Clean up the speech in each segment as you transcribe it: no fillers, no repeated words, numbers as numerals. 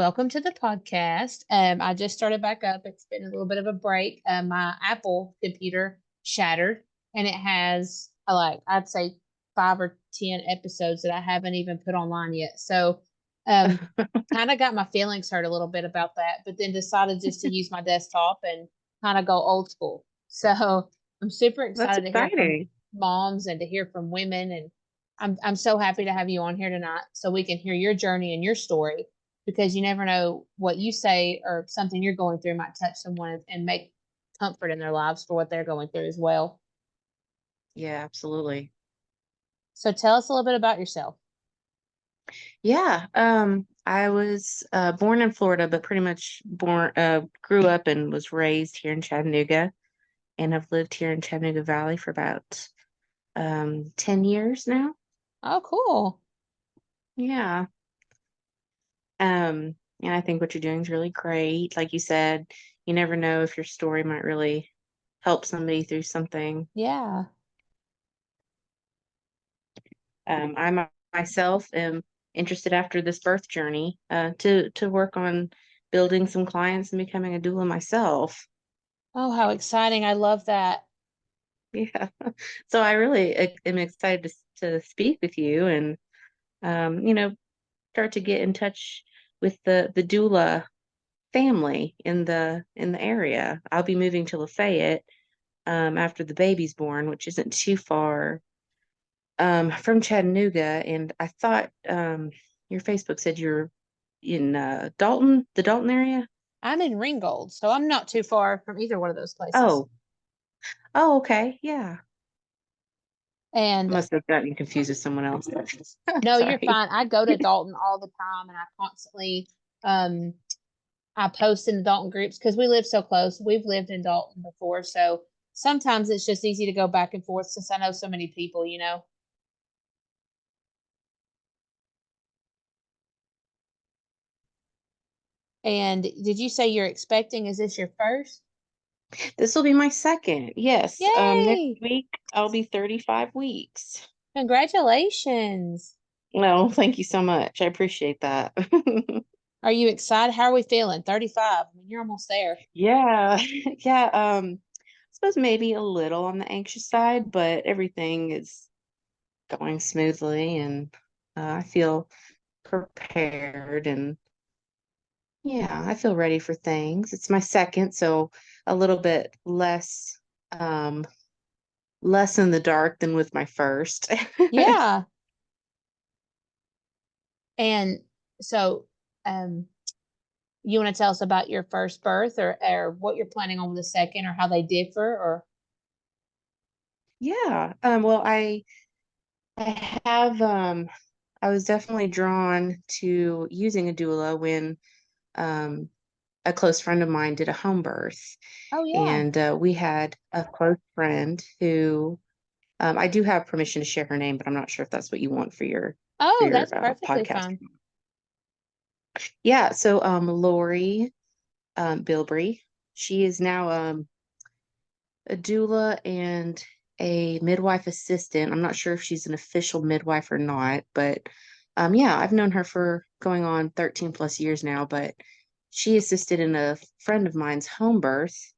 welcome to the podcast. I just started back up. It's been a little bit of a break. My Apple computer shattered, and it has I'd say 5 or 10 episodes that I haven't even put online yet. So, um, kind of got my feelings hurt a little bit about that, but then decided just to use my desktop and kind of go old school. So I'm super That's excited to hear from exciting. moms and to hear from women, and I'm so happy to have you on here tonight so we can hear your journey and your story, because you never know what you say or something you're going through might touch someone and make comfort in their lives for what they're going through as well. Yeah, absolutely. So tell us a little bit about yourself. Yeah, I was born in Florida, but pretty much grew up and was raised here in Chattanooga, and have lived here in Chattanooga Valley for about 10 years now. Oh, cool. Yeah. And I think what you're doing is really great. Like you said, you never know if your story might really help somebody through something. Yeah. Myself am interested after this birth journey to work on building some clients and becoming a doula myself. Oh, how exciting. I love that. Yeah. So I really am excited to speak with you and you know, start to get in touch with the doula family in the area. I'll be moving to Lafayette after the baby's born, which isn't too far from Chattanooga. And I thought your Facebook said you're in Dalton, the Dalton area. I'm in Ringgold, so I'm not too far from either one of those places. Oh, oh, okay, yeah. I And must have gotten confused with someone else. no, you're Sorry. fine. I go to Dalton all the time, and I constantly um I post in the Dalton groups because we live so close. We've lived in Dalton before, so sometimes it's just easy to go back and forth since I know so many people. And did you say you're expecting? Is this your first? This will be my second. Yes. Next Yay! week I'll be 35 weeks. Congratulations. No, thank you so much. I appreciate that. Are you excited? How are we feeling? 35. I mean, you're almost there. Yeah. Yeah. I suppose maybe a little on the anxious side, but everything is going smoothly and I feel prepared and yeah, I feel ready for things. It's my second, so a little bit um less in the dark than with my first. Yeah. And so, um, you want to tell us about your first birth, or what you're planning on with the second, or how they differ, or Yeah. Well, I have I was definitely drawn to using a doula when um a close friend of mine did a home birth, oh yeah. and we had a close friend who I do have permission to share her name, but I'm not sure if that's what you want for Oh, your that's perfectly podcast. fine. Yeah, so Lori Bilbrey, she is now a doula and a midwife assistant. I'm not sure if she's an official midwife or not, but yeah, I've known her for going on 13 plus years now, but she assisted in a friend of mine's home birth,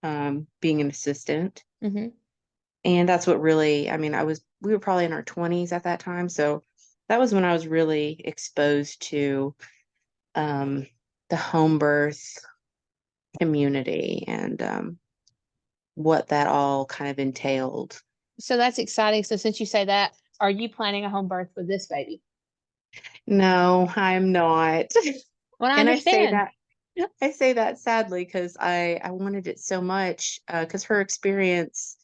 being an assistant. Hmm. And that's what really, I mean, we were probably in our 20s at that time. So that was when I was really exposed to um, the home birth community and what that all kind of entailed. So that's exciting. So since you say that, are you planning a home birth with this baby? No, I'm not. Well, I And understand. I say that sadly because I wanted it so much because her experience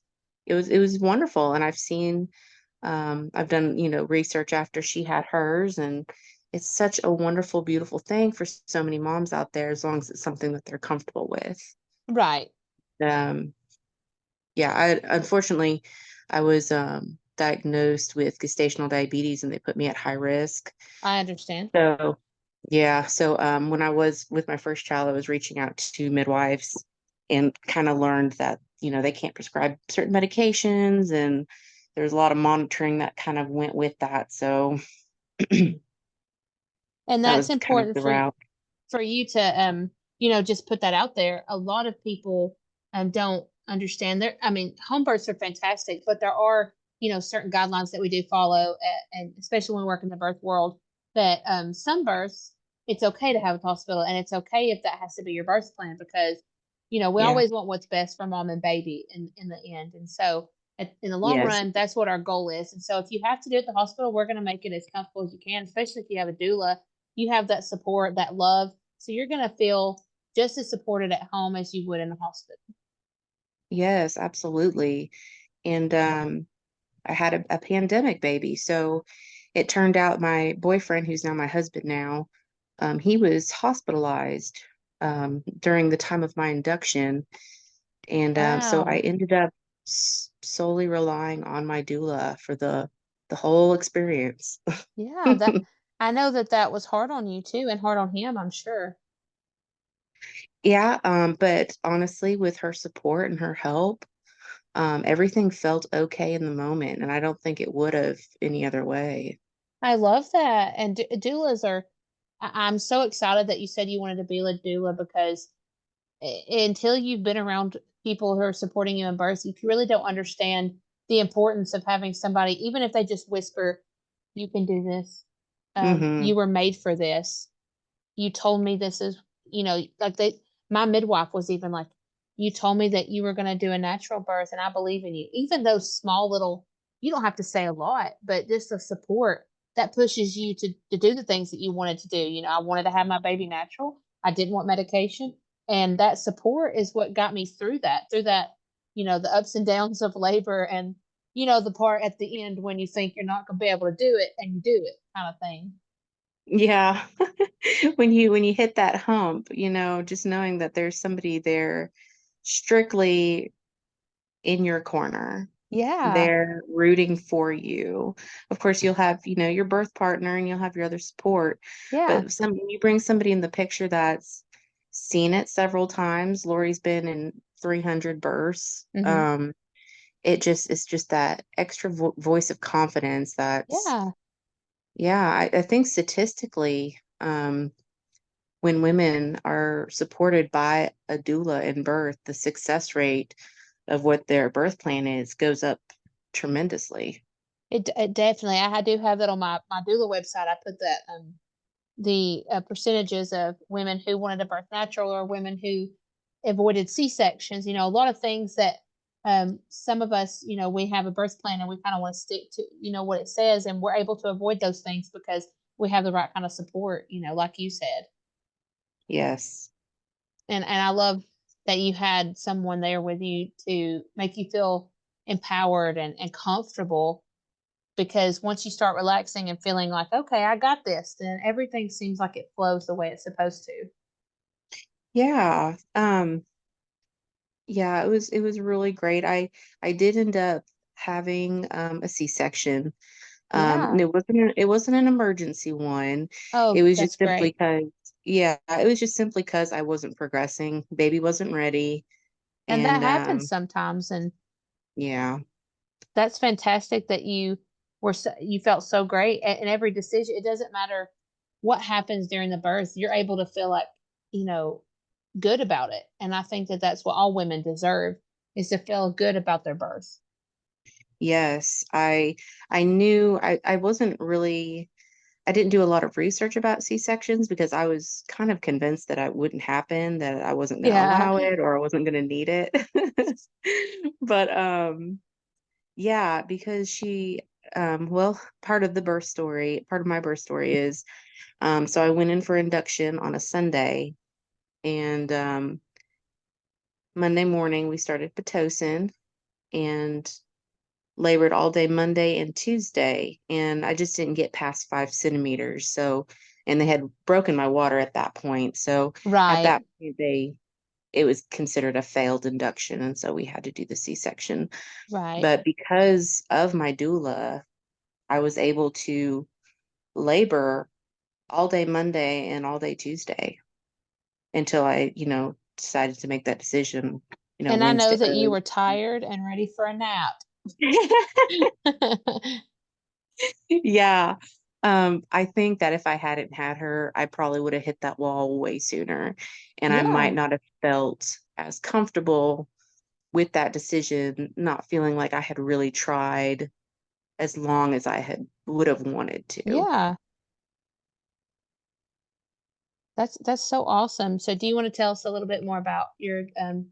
it was wonderful and I've done research after she had hers and it's such a wonderful beautiful thing for so many moms out there as long as it's something that they're comfortable with. Right. Um yeah, I unfortunately I was diagnosed with gestational diabetes and they put me at high risk. I understand. So yeah, so when I was with my first child, I was reaching out to midwives and kind of learned that, they can't prescribe certain medications and there's a lot of monitoring that kind of went with that. So And that that's was kind of important the for route. for you to just put that out there. A lot of people don't understand there. I mean, home births are fantastic, but there are, certain guidelines that we do follow, and especially when we work in the birth world, that some births, it's okay to have a hospital, and it's okay if that has to be your birth plan, because we Yeah. always want what's best for mom and baby in the end. And so in the long Yes. run, that's what our goal is. And so if you have to do it at the hospital, we're going to make it as comfortable as you can, especially if you have a doula. You have that support, that love. So you're going to feel just as supported at home as you would in the hospital. Yes, absolutely. And I had a pandemic baby. So it turned out my boyfriend, who's now my husband now, he was hospitalized during the time of my induction. And so I Wow. ended up solely relying on my doula for the whole experience. Yeah, that I know that that was hard on you too, and hard on him, I'm sure. Yeah, but honestly, with her support and her help, everything felt okay in the moment, and I don't think it would have any other way. I love that. And doulas are, I'm so excited that you said you wanted to be a doula, because until you've been around people who are supporting you in birth, you really don't understand the importance of having somebody, even if they just whisper, "You can do this. Hmm. You were made for this. You told me this is," like my midwife was even like, "You told me that you were going to do a natural birth, and I believe in you." Even those small little, you don't have to say a lot, but just the support that pushes you to do the things that you wanted to do. I wanted to have my baby natural. I didn't want medication. And that support is what got me through that, the ups and downs of labor, and, the part at the end when you think you're not going to be able to do it and you do it, kind of thing. Yeah. When you hit that hump, just knowing that there's somebody there strictly in your corner. Yeah. They're rooting for you. Of course, you'll have, your birth partner and you'll have your other support, Yeah. but when you bring somebody in the picture that's seen it several times. Lori's been in 300 births. Hmm. It's just that extra voice of confidence that's, Yeah. yeah, I think statistically, when women are supported by a doula in birth, the success rate of what their birth plan is goes up tremendously. It definitely, I do have that on my doula website. I put that, the percentages of women who wanted to birth natural, or women who avoided C-sections. A lot of things that, some of us, we have a birth plan and we kind of want to stick to, what it says, and we're able to avoid those things because we have the right kind of support, like you said. Yes. And I love that you had someone there with you to make you feel empowered and comfortable, because once you start relaxing and feeling like, okay, I got this, then everything seems like it flows the way it's supposed to. Yeah. Yeah, it was really great. I did end up having a C-section. And Yeah. it wasn't an emergency one. It Oh, was that's just simply great. because, yeah, it was just simply because I wasn't progressing. Baby wasn't ready. And that And happens sometimes. And yeah. that's fantastic that you felt so great. And every decision, it doesn't matter what happens during the birth, you're able to feel like, you know, good about it. And I think that that's what all women deserve, is to feel good about their birth. Yes, I knew I wasn't really I didn't do a lot of research about C-sections because I was kind of convinced that it wouldn't happen, that I wasn't going to Yeah. allow it or I wasn't going to need it. But yeah, because well, part of my birth story is so I went in for induction on a Sunday, and Monday morning we started Pitocin and labored all day Monday and Tuesday, and I just didn't get past 5 centimeters. So, and they had broken my water at that point. So at Right. that point, it was considered a failed induction, and so we had to do the C-section. Right. But because of my doula, I was able to labor all day Monday and all day Tuesday until I, decided to make that decision, And I know Wednesday that you or were tired and ready for a nap. yeah. I think that if I hadn't had her, I probably would have hit that wall way sooner, and I might Yeah. not have felt as comfortable with that decision, not feeling like I had really tried as long as I had would have wanted to. Yeah. That's so awesome. So do you want to tell us a little bit more about your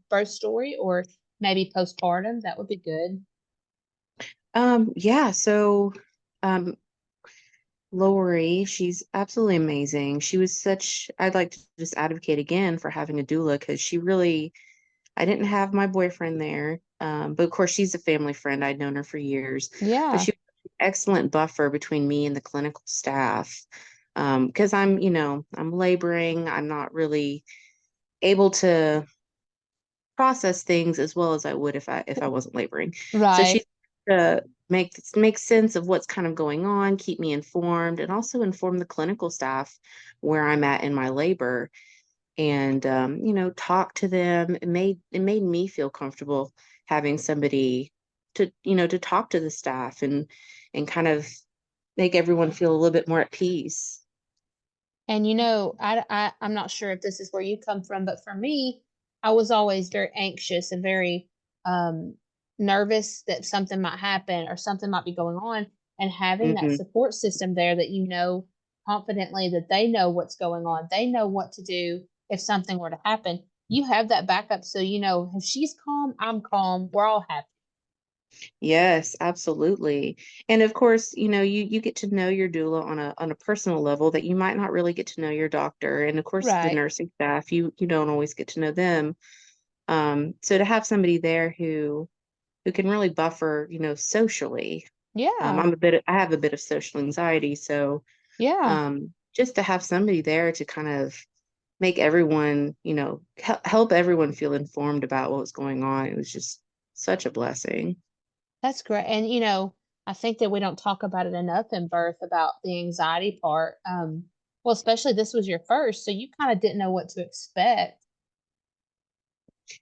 birth story or maybe postpartum? That would be good. Yeah, so um Lori, she's absolutely amazing. She was such, I'd like to just advocate again for having a doula because she really, I didn't have my boyfriend there. But of course, she's a family friend. I'd known her for years, but Yeah. she was an excellent buffer between me and the clinical staff. Because I'm laboring. I'm not really able to process things as well as I would if I wasn't laboring. So Right. she make sense of what's kind of going on, keep me informed, and also inform the clinical staff where I'm at in my labor, and talk to them. It made me feel comfortable having somebody to talk to the staff and kind of make everyone feel a little bit more at peace. And I'm not sure if this is where you come from, but for me, I was always very anxious and very um, nervous that something might happen or something might be going on. And having that Hmm. support system there that you know confidently that they know what's going on, they know what to do if something were to happen. You have that backup, so you know if she's calm, I'm calm. We're all happy. Yes, absolutely. And of course, you get to know your doula on a personal level that you might not really get to know your doctor. And of course, the Right. nursing staff, you don't always get to know them. So to have somebody there who can really buffer, socially. Yeah. I have a bit of social anxiety, so Yeah. just to have somebody there to kind of make everyone, help everyone feel informed about what was going on. It was just such a blessing. That's great. And I think that we don't talk about it enough in birth about the anxiety part. Well, especially this was your first, so you kind of didn't know what to expect.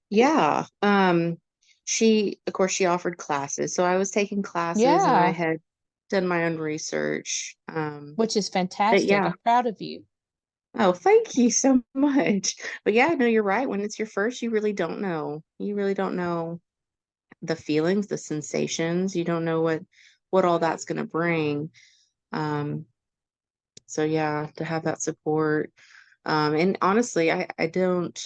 Yeah. Of course, she offered classes. So I was taking classes and I Yeah, had done my own research. which is But fantastic. yeah. I'm proud of you. Oh, thank you so much. But yeah, no, you're right. When it's your first, you really don't know. You really don't know the feelings, the sensations. You don't know what all that's going to bring. Um, so yeah, to have that support. And honestly, I don't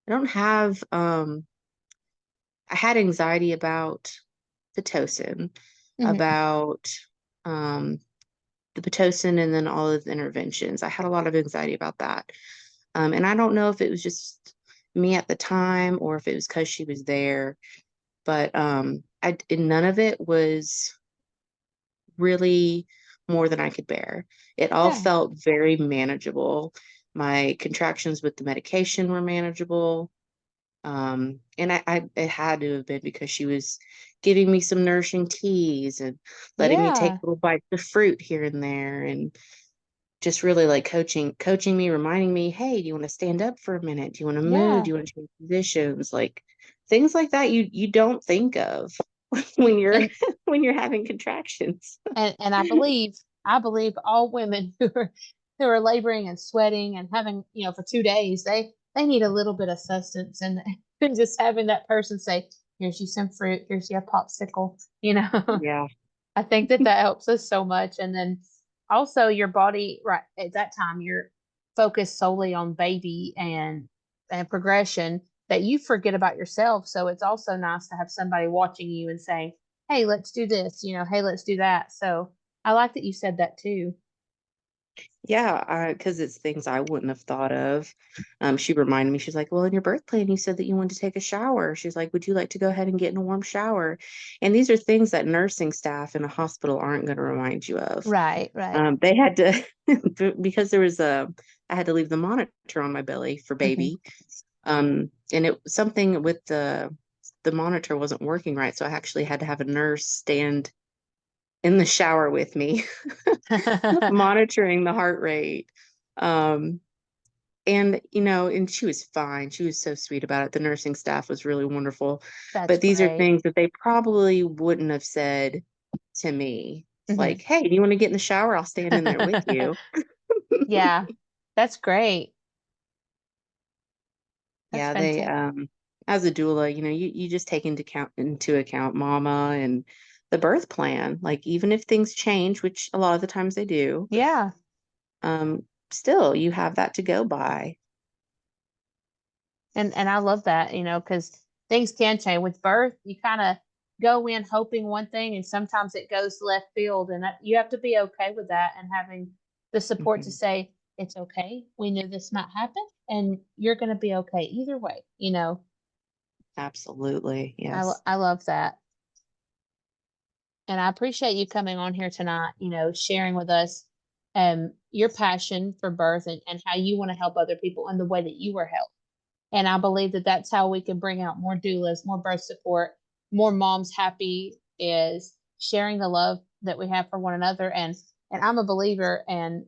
have I had anxiety about Pitocin, Hmm. about um, the Pitocin, and then all of the interventions. I had a lot of anxiety about that. And I don't know if it was just me at the time or if it was because she was there, but and none of it was really more than I could bear. It all Yeah, felt very manageable. My contractions with the medication were manageable. And it had to have been because she was giving me some nourishing teas and letting me take yeah, little bites of fruit here and there and just really like coaching me, reminding me, hey, do you want to stand up for a minute? Do you want to move? yeah. Do you want to change positions? Like things like that you don't think of when you're And when you're having contractions. and I believe all women who are laboring and sweating and having for 2 days they need a little bit of sustenance and and just having that person say, here's you some fruit, here's you a popsicle. Yeah. I think that helps us so much. And then also your body, right at that time, you're focused solely on baby and progression that you forget about yourself. So it's also nice to have somebody watching you and saying, hey, let's do this, hey, let's do that. So I like that you said that too. Yeah, because it's things I wouldn't have thought of. She reminded me, she's like, well, in your birth plan, you said that you wanted to take a shower. She's like, would you like to go ahead and get in a warm shower? And these are things that nursing staff in a hospital aren't going to remind you of. Right, right. They had to, because I had to leave the monitor on my belly for Hmm. baby. And it something with the monitor wasn't working right. So I actually had to have a nurse stand in the shower with me monitoring the heart rate. Um, and she was fine. She was so sweet about it. The nursing staff was really wonderful. That's But these are great. things that they probably wouldn't have said to me. It's Hmm. like, hey, do you want to get in the shower? I'll stand in there with you. Yeah, that's great. That's Yeah, they fantastic. as a doula, you just take into account mama and the birth plan. Like even if things change, which a lot of the times they do, Yeah. still you have that to go by. And I love that, because things can change with birth. You kind of go in hoping one thing, and sometimes it goes left field, and you have to be okay with that and having the support to Mhm. say it's okay. We knew this might happen, and you're going to be okay either way. Absolutely. I Yes. I love that, and I appreciate you coming on here tonight. Sharing with us your passion for birth and how you want to help other people and the way that you were helped. And I believe that that's how we can bring out more doulas, more birth support, more moms happy, is sharing the love that we have for one another. And I'm a believer, and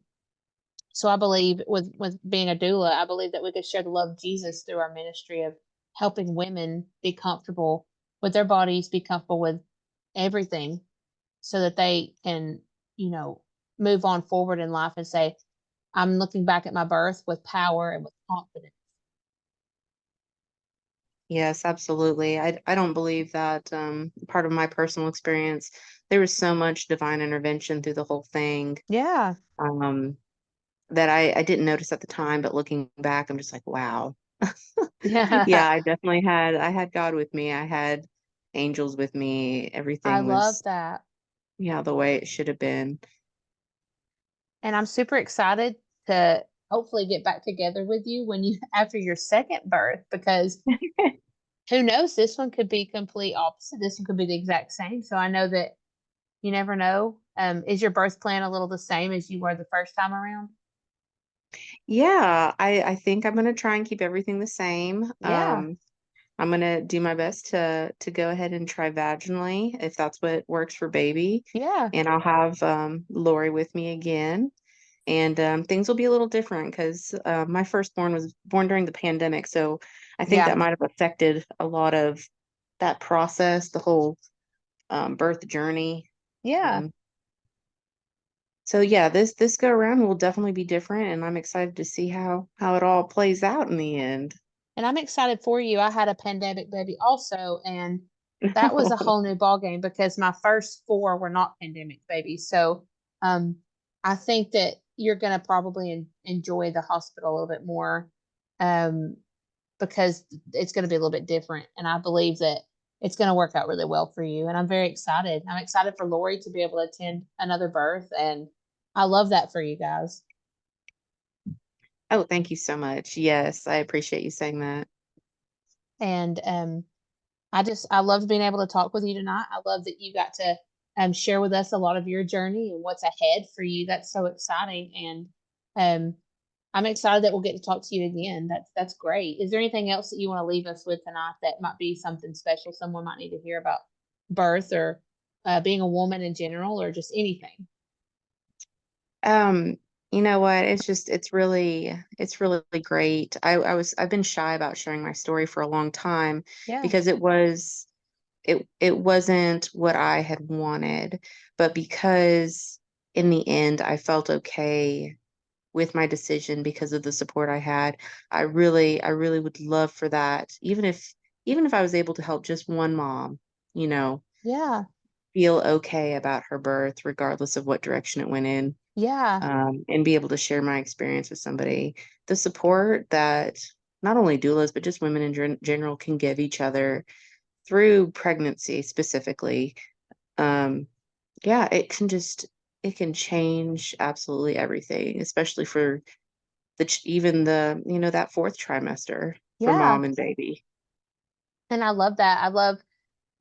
so I believe with being a doula, I believe that we could share the love of Jesus through our ministry of helping women be comfortable with their bodies, be comfortable with everything, so that they can, you know, move on forward in life and say, I'm looking back at my birth with power and with confidence. Yes, absolutely. I don't believe that part of my personal experience, there was so much divine intervention through the whole thing Yeah. um, that I didn't notice at the time, but looking back, I'm just like, wow. Yeah, Yeah. I had God with me. I had angels with me. I Everything love was, that. yeah, the way it should have been. And I'm super excited to hopefully get back together with you when you after your second birth, because who knows, this one could be complete opposite. This one could be the exact same. So I know that you never know. Is your birth plan a little the same as you were the first time around? Yeah, I think I'm gonna try and keep everything the same. Yeah. I'm gonna do my best to go ahead and try vaginally if that's what works for baby. Yeah. And I'll have Lori with me again. And things will be a little different because my firstborn was born during the pandemic. So I think Yeah. that might have affected a lot of that process, the whole birth journey. Yeah. Um, so yeah, this go around will definitely be different, and I'm excited to see how it all plays out in the end. And I'm excited for you. I had a pandemic baby also, and that was a whole new ball game because my first four were not pandemic babies. So um, I think that you're going to probably enjoy the hospital a little bit more, um, because it's going to be a little bit different. And I believe that it's going to work out really well for you. And I'm very excited. I'm excited for Lori to be able to attend another birth. And I love that for you guys. Oh, thank you so much. Yes, I appreciate you saying that. And I loved being able to talk with you tonight. I love that you got to share with us a lot of your journey and what's ahead for you. That's so exciting, and um, I'm excited that we'll get to talk to you again. That's great. Is there anything else that you want to leave us with tonight that might be something special someone might need to hear about birth or being a woman in general, or just anything? Um, you know what? It's really great. I've been shy about sharing my story for a long time Yeah, because it wasn't what I had wanted, but because in the end I felt okay with my decision because of the support I had. I really would love for that, even if I was able to help just one mom, you know, yeah, feel okay about her birth, regardless of what direction it went in, yeah, and be able to share my experience with somebody. The support that not only doulas, but just women in general can give each other through pregnancy specifically. Um, yeah, it can change absolutely everything, especially for even that fourth trimester for yeah. mom and baby. And I love that. I love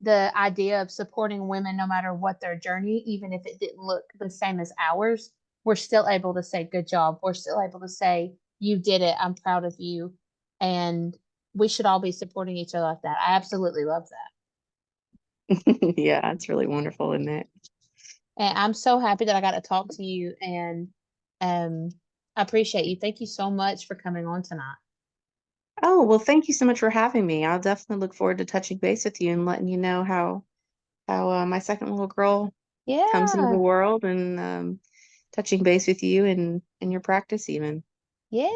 the idea of supporting women no matter what their journey, even if it didn't look the same as ours. We're still able to say, good job. We're still able to say, you did it. I'm proud of you. And we should all be supporting each other like that. I absolutely love that. Yeah, it's really wonderful, isn't it? And I'm so happy that I got to talk to you, and um, I appreciate you. Thank you so much for coming on tonight. Oh, well, thank you so much for having me. I'll definitely look forward to touching base with you and letting you know how my second little girl comes into the Yeah. world, and touching base with you and your practice even. Yeah.